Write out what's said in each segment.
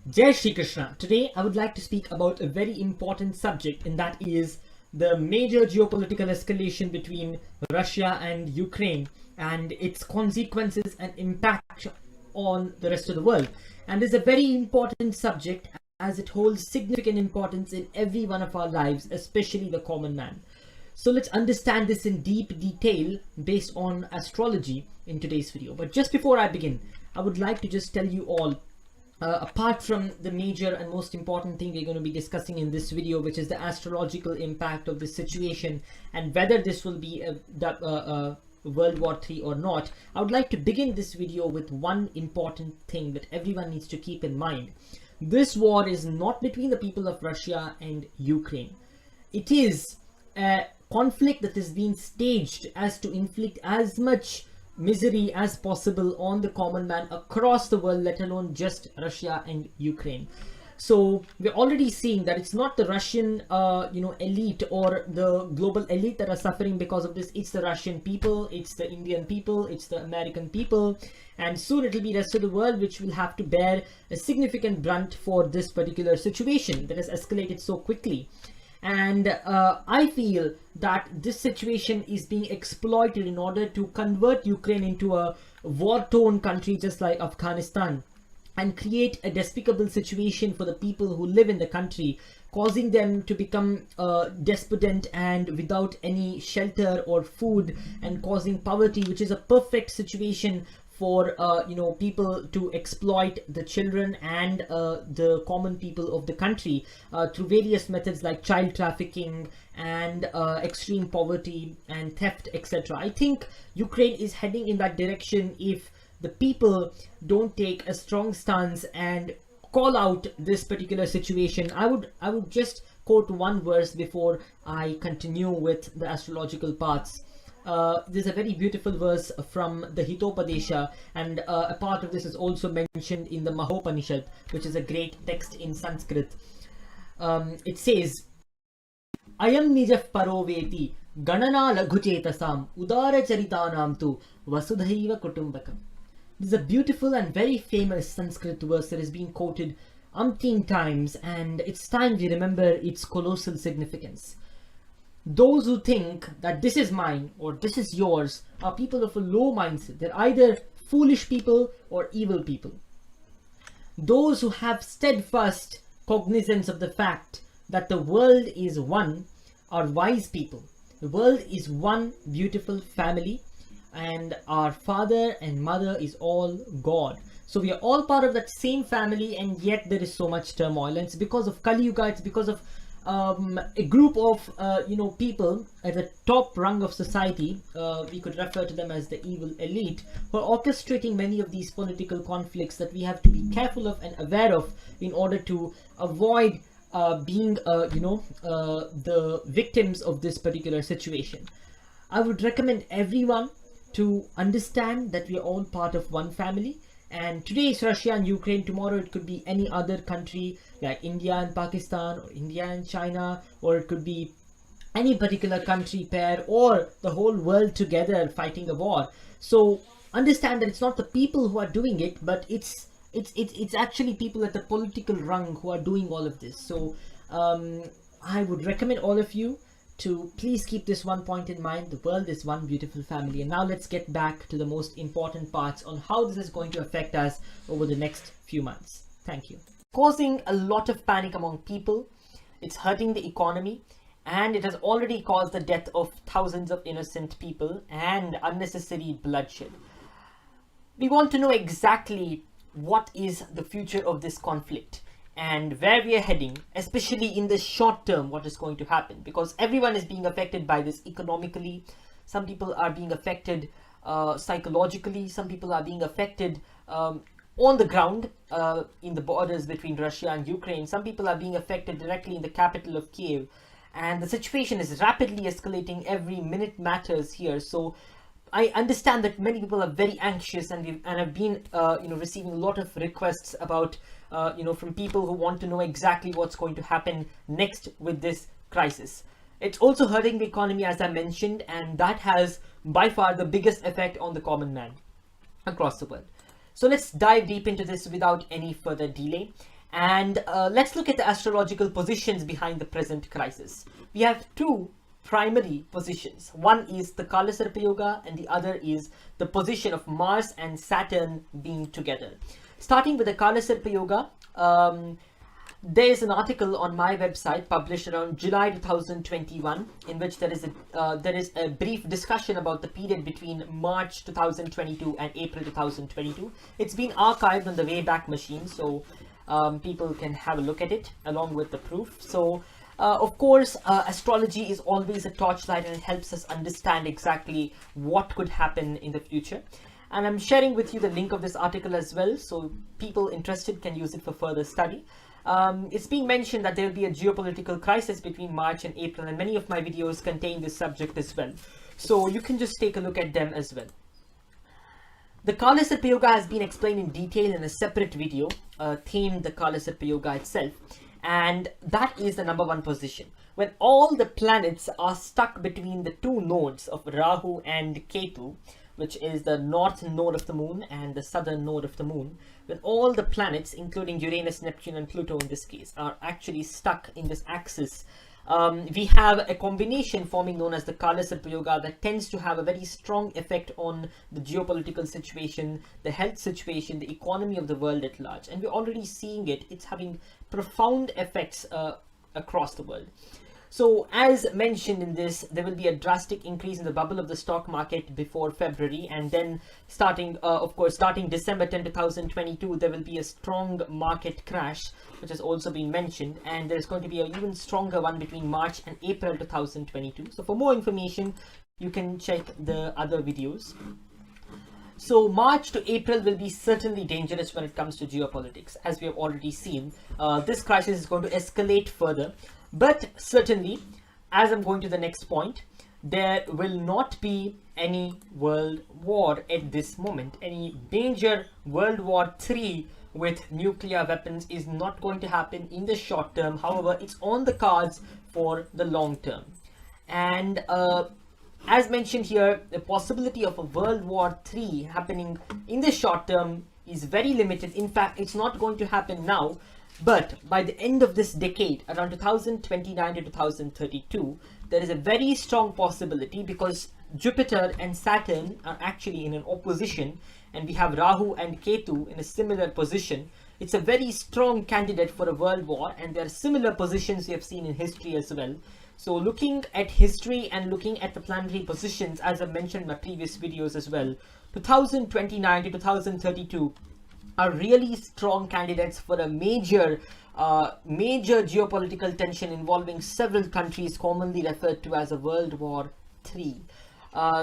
Jai Shri Krishna. Today I would like to speak about a very important subject, and that is the major geopolitical escalation between Russia and Ukraine and its consequences and impact on the rest of the world. And this is a very important subject as it holds significant importance in every one of our lives, especially the common man. So let's understand this in deep detail based on astrology in today's video. But just before I begin, I would like to just tell you all, apart from the major and most important thing we're going to be discussing in this video, which is the astrological impact of this situation and whether this will be a World War III or not, I would like to begin this video with one important thing that everyone needs to keep in mind. This war is not between the people of Russia and Ukraine. It is a conflict that is being staged as to inflict as much misery as possible on the common man across the world, let alone just Russia and Ukraine. So we're already seeing that it's not the Russian elite or the global elite that are suffering because of this. It's the Russian people, it's the Indian people, it's the American people, and soon it'll be the rest of the world which will have to bear a significant brunt for this particular situation that has escalated so quickly. And I feel that this situation is being exploited in order to convert Ukraine into a war-torn country just like Afghanistan and create a despicable situation for the people who live in the country, causing them to become despondent and without any shelter or food, and causing poverty, which is a perfect situation for people to exploit the children and the common people of the country through various methods like child trafficking and extreme poverty and theft, etc. I think Ukraine is heading in that direction if the people don't take a strong stance and call out this particular situation. I would just quote one verse before I continue with the astrological parts. There's a very beautiful verse from the Hitopadesha, and a part of this is also mentioned in the Mahopanishad, which is a great text in Sanskrit. It says, Ayam nijah paroveti ganana laghuchetasam udara charitanam tu vasudhaiva kutumbakam. This is a beautiful and very famous Sanskrit verse that has been quoted umpteen times, and it's time we remember its colossal significance. Those who think that this is mine or this is yours are people of a low mindset. They're either foolish people or evil people. Those who have steadfast cognizance of the fact that the world is one are wise people. The world is one beautiful family, and our father and mother is all God. So we are all part of that same family, and yet there is so much turmoil, and it's because of Kali Yuga. It's because of a group of people at the top rung of society, we could refer to them as the evil elite, who are orchestrating many of these political conflicts that we have to be careful of and aware of in order to avoid being the victims of this particular situation. I would recommend everyone to understand that we are all part of one family. And today it's Russia and Ukraine, tomorrow it could be any other country like India and Pakistan, or India and China, or it could be any particular country pair, or the whole world together fighting a war. So understand that it's not the people who are doing it, but it's actually people at the political rung who are doing all of this. So I would recommend all of you to please keep this one point in mind. The world is one beautiful family. And now let's get back to the most important parts on how this is going to affect us over the next few months. Thank you. Causing a lot of panic among people. It's hurting the economy, and it has already caused the death of thousands of innocent people and unnecessary bloodshed. We want to know exactly what is the future of this conflict and where we are heading, especially in the short term, what is going to happen, because everyone is being affected by this economically. Some people are being affected psychologically. Some people are being affected on the ground in the borders between Russia and Ukraine. Some people are being affected directly in the capital of Kiev, and the situation is rapidly escalating. Every minute matters here. So I understand that many people are very anxious, and have been receiving a lot of requests about from people who want to know exactly what's going to happen next with this crisis. It's also hurting the economy, as I mentioned, and that has by far the biggest effect on the common man across the world. So let's dive deep into this without any further delay. And let's look at the astrological positions behind the present crisis. We have two primary positions. One is the Kala Sarpa Yoga and the other is the position of Mars and Saturn being together. Starting with the Kala Sarpa Yoga, there is an article on my website published around July 2021 in which there is a brief discussion about the period between March 2022 and April 2022. It's been archived on the Wayback Machine, so people can have a look at it along with the proof. So of course, astrology is always a torchlight and it helps us understand exactly what could happen in the future. And I'm sharing with you the link of this article as well, so people interested can use it for further study. It's being mentioned that there will be a geopolitical crisis between March and April, and many of my videos contain this subject as well. So you can just take a look at them as well. The Kala Sarpa Yoga has been explained in detail in a separate video, themed the Kala Sarpa Yoga itself. And that is the number one position. When all the planets are stuck between the two nodes of Rahu and Ketu, which is the north node of the moon and the southern node of the moon, when all the planets, including Uranus, Neptune and Pluto in this case, are actually stuck in this axis, we have a combination forming known as the Kala Sarpa Yoga that tends to have a very strong effect on the geopolitical situation, the health situation, the economy of the world at large. And we're already seeing it. It's having profound effects across the world. So as mentioned in this, there will be a drastic increase in the bubble of the stock market before February, and then starting December 10, 2022, there will be a strong market crash, which has also been mentioned, and there's going to be an even stronger one between March and April 2022. So for more information, you can check the other videos. So March to April will be certainly dangerous when it comes to geopolitics. As we have already seen, this crisis is going to escalate further. But certainly, as I'm going to the next point, there will not be any world war at this moment. Any major World War III with nuclear weapons is not going to happen in the short term. However, it's on the cards for the long term. And as mentioned here, the possibility of a World War III happening in the short term is very limited. In fact, it's not going to happen now. But by the end of this decade, around 2029 to 2032, there is a very strong possibility because Jupiter and Saturn are actually in an opposition, and we have Rahu and Ketu in a similar position. It's a very strong candidate for a world war, and there are similar positions we have seen in history as well. So looking at history and looking at the planetary positions, as I mentioned in my previous videos as well, 2029 to 2032 are really strong candidates for a major geopolitical tension involving several countries, commonly referred to as a World War III.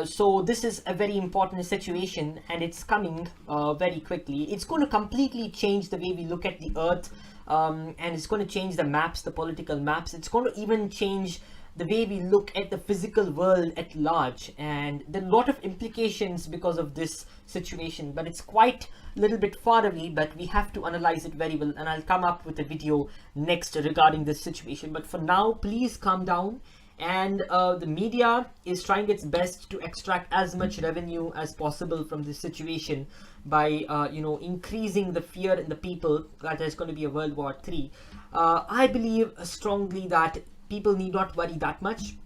So this is a very important situation, and it's coming very quickly. It's going to completely change the way we look at the Earth, and it's going to change the maps, the political maps. It's going to even change the way we look at the physical world at large, and there are a lot of implications because of this situation, but it's quite a little bit far away, but we have to analyze it very well, and I'll come up with a video next regarding this situation. But for now, please calm down, and the media is trying its best to extract as much revenue as possible from this situation by increasing the fear in the people that there's going to be a World War III. I believe strongly that people need not worry that much.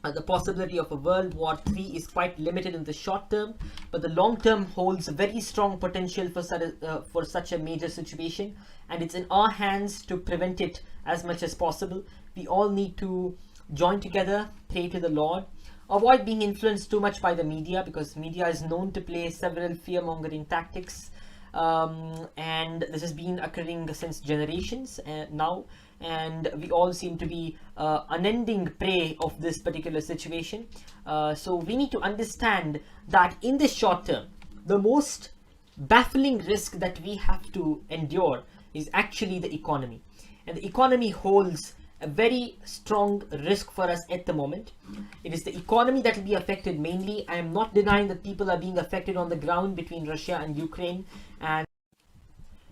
The possibility of a World War III is quite limited in the short term, but the long term holds very strong potential for such a major situation, and it's in our hands to prevent it as much as possible. We all need to join together, pray to the Lord, avoid being influenced too much by the media, because media is known to play several fear-mongering tactics, and this has been occurring since generations now, and we all seem to be unending prey of this particular situation. So we need to understand that in the short term, the most baffling risk that we have to endure is actually the economy, and the economy holds a very strong risk for us at the moment. It is the economy that will be affected mainly. I am not denying that people are being affected on the ground between Russia and Ukraine,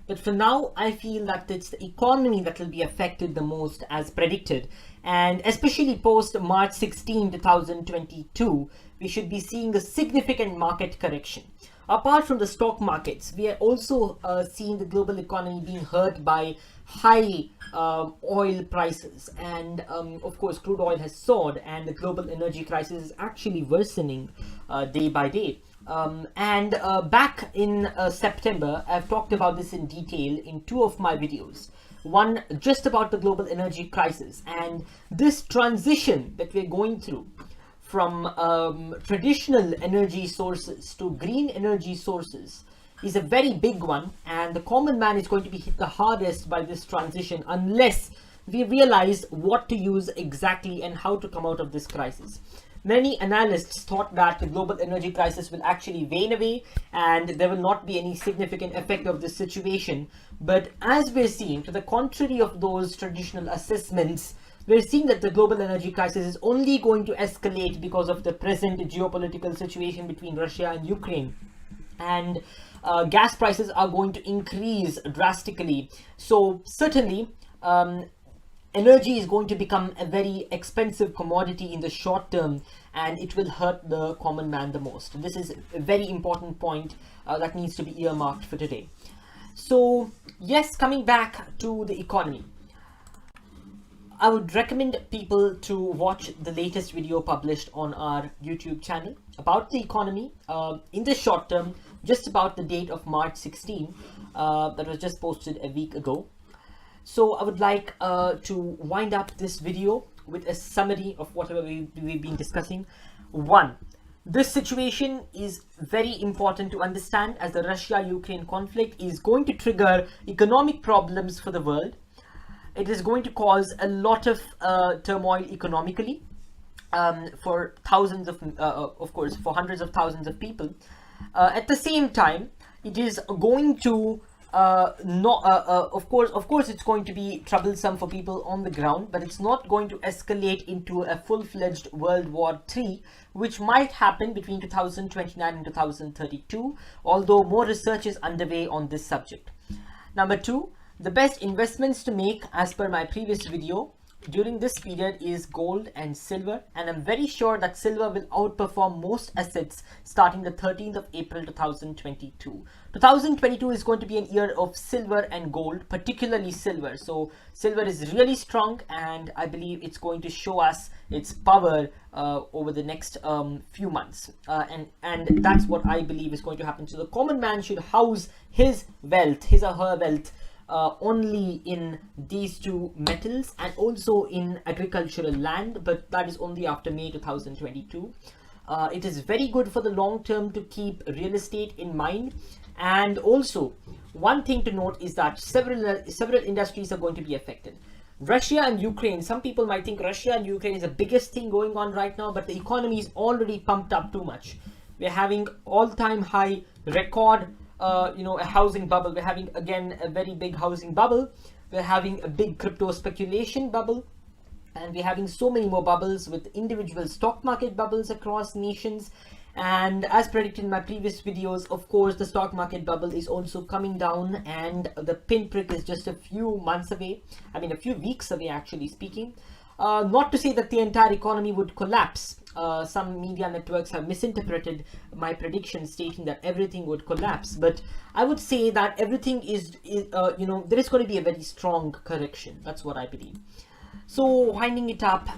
but for now I feel that it's the economy that will be affected the most as predicted, and especially post March 16, 2022, we should be seeing a significant market correction. Apart from the stock markets, we are also seeing the global economy being hurt by high oil prices, and of course crude oil has soared, and the global energy crisis is actually worsening day by day. And back in September, I've talked about this in detail in two of my videos. One just about the global energy crisis and this transition that we're going through from traditional energy sources to green energy sources is a very big one, and the common man is going to be hit the hardest by this transition unless we realize what to use exactly and how to come out of this crisis. Many analysts thought that the global energy crisis will actually wane away and there will not be any significant effect of this situation. But as we're seeing, to the contrary of those traditional assessments, we're seeing that the global energy crisis is only going to escalate because of the present geopolitical situation between Russia and Ukraine. And gas prices are going to increase drastically. So certainly, energy is going to become a very expensive commodity in the short term, and it will hurt the common man the most. This is a very important point that needs to be earmarked for today. So yes, coming back to the economy, I would recommend people to watch the latest video published on our YouTube channel about the economy in the short term, just about the date of March 16, that was just posted a week ago. So I would like to wind up this video with a summary of whatever we've been discussing. One, this situation is very important to understand, as the Russia-Ukraine conflict is going to trigger economic problems for the world. It is going to cause a lot of turmoil economically for thousands of course, for hundreds of thousands of people. At the same time, it is going to of course it's going to be troublesome for people on the ground, but it's not going to escalate into a full-fledged World War III, which might happen between 2029 and 2032, although more research is underway on this subject. Number two, the best investments to make, as per my previous video, during this period is gold and silver, and I'm very sure that silver will outperform most assets starting the 13th of April 2022. 2022 is going to be an year of silver and gold, particularly silver. So silver is really strong, and I believe it's going to show us its power over the next few months, and that's what I believe is going to happen. So the common man should house his wealth, his or her wealth, only in these two metals and also in agricultural land, but that is only after May 2022. It is very good for the long term to keep real estate in mind. And also, one thing to note is that several industries are going to be affected. Russia and Ukraine, some people might think Russia and Ukraine is the biggest thing going on right now, but the economy is already pumped up too much. We're having all-time high record a housing bubble. We're having again a very big housing bubble. We're having a big crypto speculation bubble, and we're having so many more bubbles with individual stock market bubbles across nations. And as predicted in my previous videos, of course, the stock market bubble is also coming down, and the pinprick is just a few months away. I mean, a few weeks away, actually speaking. Not to say that the entire economy would collapse. Some media networks have misinterpreted my prediction, stating that everything would collapse. But I would say that everything is there is going to be a very strong correction. That's what I believe. So winding it up,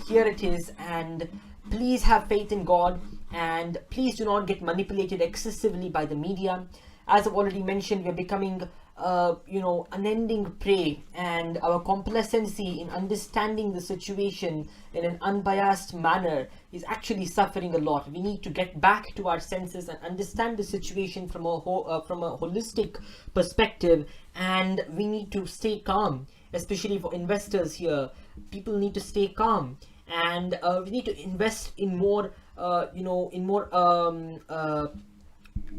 here it is, and please have faith in God, and please do not get manipulated excessively by the media. As I've already mentioned, we're becoming unending prey, and our complacency in understanding the situation in an unbiased manner is actually suffering a lot. We need to get back to our senses and understand the situation from a holistic perspective, and we need to stay calm, especially for investors here. People need to stay calm, and we need to invest in more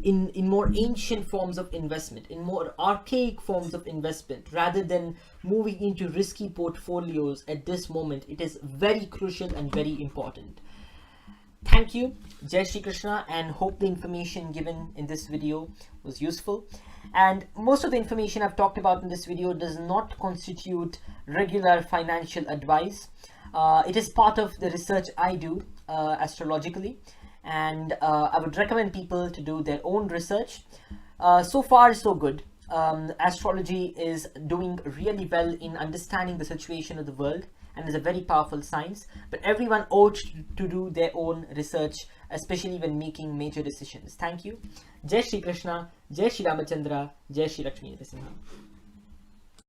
in more ancient forms of investment, in more archaic forms of investment, rather than moving into risky portfolios at this moment. It is very crucial and very important. Thank you, Jai Shri Krishna, and hope the information given in this video was useful. And most of the information I've talked about in this video does not constitute regular financial advice. It is part of the research I do astrologically, and I would recommend people to do their own research. So far, so good. Astrology is doing really well in understanding the situation of the world and is a very powerful science, but everyone ought to do their own research, especially when making major decisions. Thank you. Jai Shri Krishna, Jai Shri Ramachandra, Jai Shri Lakshmi Narasimha.